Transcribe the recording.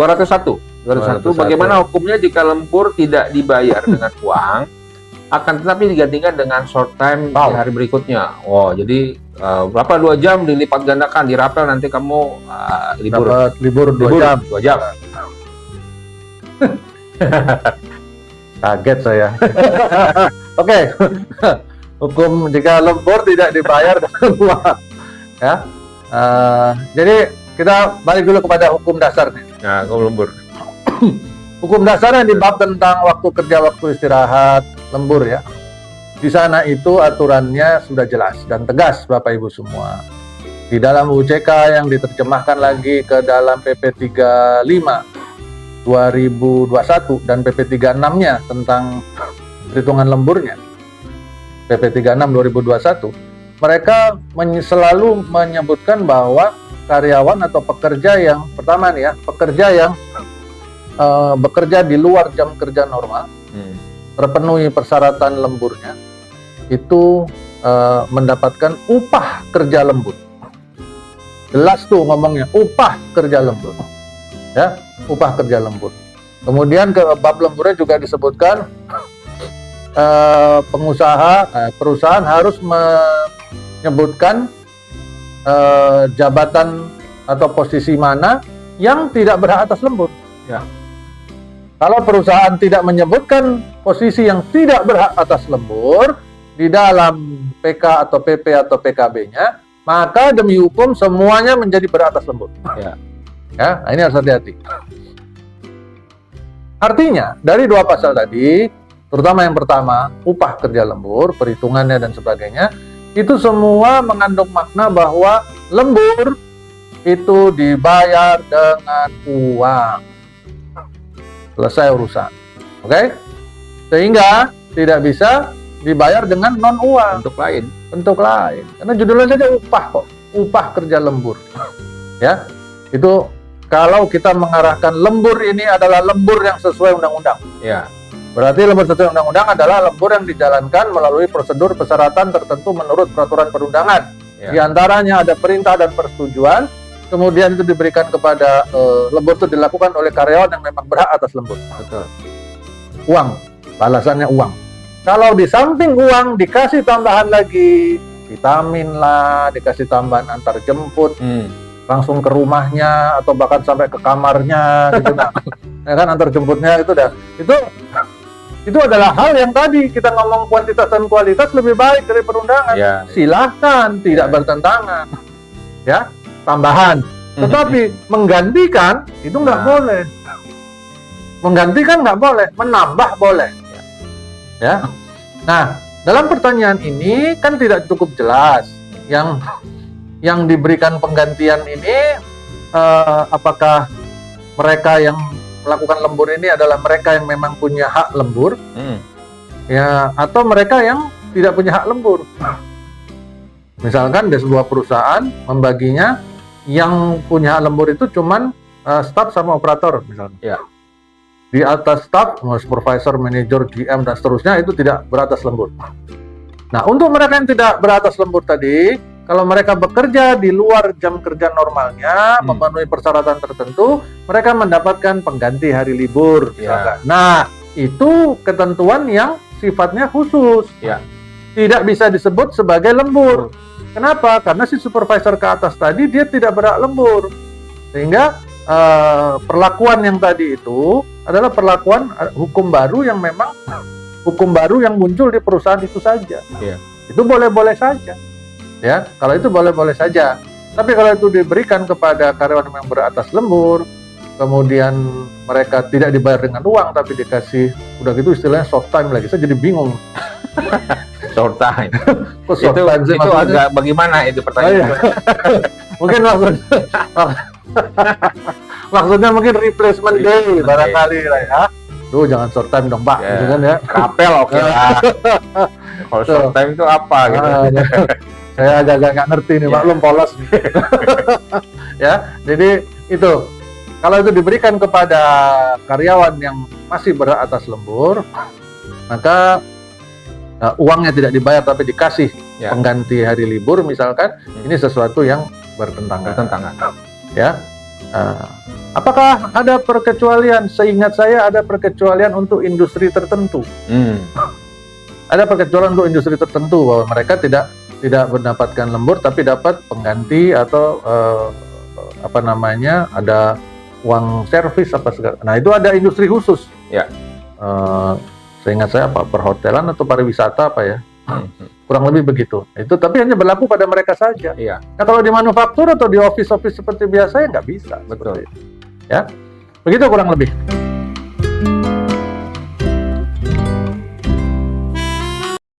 201. Bagaimana hukumnya jika lembur tidak dibayar dengan uang, akan tetapi digantikan dengan short time di hari berikutnya. Oh, jadi berapa 2 jam dilipat gandakan, dirapel, nanti kamu libur. Dapat libur 2 jam. 2 jam. Kaget saya. Oke. Hukum jika lembur tidak dibayar dengan uang. Ya. Jadi kita balik dulu kepada hukum dasarnya. Nah, kamu lembur. Hukum dasarnya di bab tentang waktu kerja, waktu istirahat, lembur ya. Di sana itu aturannya sudah jelas dan tegas Bapak Ibu semua. Di dalam UCK yang diterjemahkan lagi ke dalam PP 35 2021 dan PP 36-nya tentang perhitungan lemburnya. PP 36 2021, mereka selalu menyebutkan bahwa karyawan atau pekerja yang pertama nih ya, pekerja yang bekerja di luar jam kerja normal, terpenuhi persyaratan lemburnya, itu mendapatkan upah kerja lembur. Jelas tuh ngomongnya, upah kerja lembur. Ya, upah kerja lembur. Kemudian ke bab lemburnya juga disebutkan perusahaan harus menyebutkan jabatan atau posisi mana yang tidak berhak atas lembur. Ya. Kalau perusahaan tidak menyebutkan posisi yang tidak berhak atas lembur di dalam PK atau PP atau PKB-nya, maka demi hukum semuanya menjadi berhak atas lembur. Ya. Ya, ini harus hati-hati. Artinya, dari 2 pasal tadi, terutama yang pertama, upah kerja lembur, perhitungannya dan sebagainya, itu semua mengandung makna bahwa lembur itu dibayar dengan uang. Selesai urusan. Oke? Sehingga tidak bisa dibayar dengan non uang, bentuk lain. Karena judulnya saja upah kok, upah kerja lembur. Ya. Itu kalau kita mengarahkan lembur ini adalah lembur yang sesuai undang-undang. Ya. Berarti lembur sesuai undang-undang adalah lembur yang dijalankan melalui prosedur persyaratan tertentu menurut peraturan perundangan. Ya. Di antaranya ada perintah dan persetujuan. Kemudian itu diberikan kepada lembur itu dilakukan oleh karyawan yang memang berhak atas lembur. Betul. Uang, balasannya uang. Kalau di samping uang dikasih tambahan lagi, vitamin lah, dikasih tambahan antar jemput, langsung ke rumahnya atau bahkan sampai ke kamarnya, gitu nah. Ya kan, antar jemputnya itu dah. Itu adalah hal yang tadi kita ngomong kuantitas dan kualitas lebih baik dari perundangan. Ya. Silahkan, tidak bertentangan. Ya. Tambahan, tetapi menggantikan itu nggak boleh. Menggantikan nggak boleh, menambah boleh. Ya. Nah, dalam pertanyaan ini kan tidak cukup jelas yang diberikan penggantian ini apakah mereka yang melakukan lembur ini adalah mereka yang memang punya hak lembur, ya, atau mereka yang tidak punya hak lembur. Misalkan di sebuah perusahaan membaginya yang punya hak lembur itu cuman staff sama operator misalnya. Ya. Di atas staff, supervisor, manajer, GM dan seterusnya itu tidak beratas lembur. Nah, untuk mereka yang tidak beratas lembur tadi, kalau mereka bekerja di luar jam kerja normalnya, memenuhi persyaratan tertentu, mereka mendapatkan pengganti hari libur. Ya. Nah, itu ketentuan yang sifatnya khusus. Ya. Tidak bisa disebut sebagai lembur. Kenapa? Karena si supervisor ke atas tadi dia tidak berhak lembur. Sehingga perlakuan yang tadi itu adalah perlakuan hukum baru yang memang hukum baru yang muncul di perusahaan itu saja. Yeah. Itu boleh-boleh saja. Ya, kalau itu boleh-boleh saja. Tapi kalau itu diberikan kepada karyawan yang beratas lembur, kemudian mereka tidak dibayar dengan uang tapi dikasih udah gitu istilahnya short time lagi. Saya jadi bingung. Short time. Itu agak bagaimana itu pertanyaan? Mungkin maksudnya mungkin replacement day barangkali lah ya. Duh, jangan short time dong, Pak. Gitu kan ya. Rapel oke lah. Kalau short time itu apa gitu? Saya agak nggak ngerti nih, maklum polos. Ya, jadi itu. Kalau itu diberikan kepada karyawan yang masih berhak atas lembur, maka uangnya tidak dibayar tapi dikasih pengganti hari libur misalkan, ini sesuatu yang bertentangan. Ya. Apakah ada perkecualian? Seingat saya ada perkecualian untuk industri tertentu. Ada perkecualian untuk industri tertentu bahwa mereka tidak mendapatkan lembur tapi dapat pengganti atau ada uang servis apa segala. Nah, itu ada industri khusus. Ya. Seingat saya perhotelan atau pariwisata apa ya. Kurang lebih begitu. Itu tapi hanya berlaku pada mereka saja. Iya. Nah, kalau di manufaktur atau di office seperti biasa ya nggak bisa. Betul. Ya, begitu kurang lebih.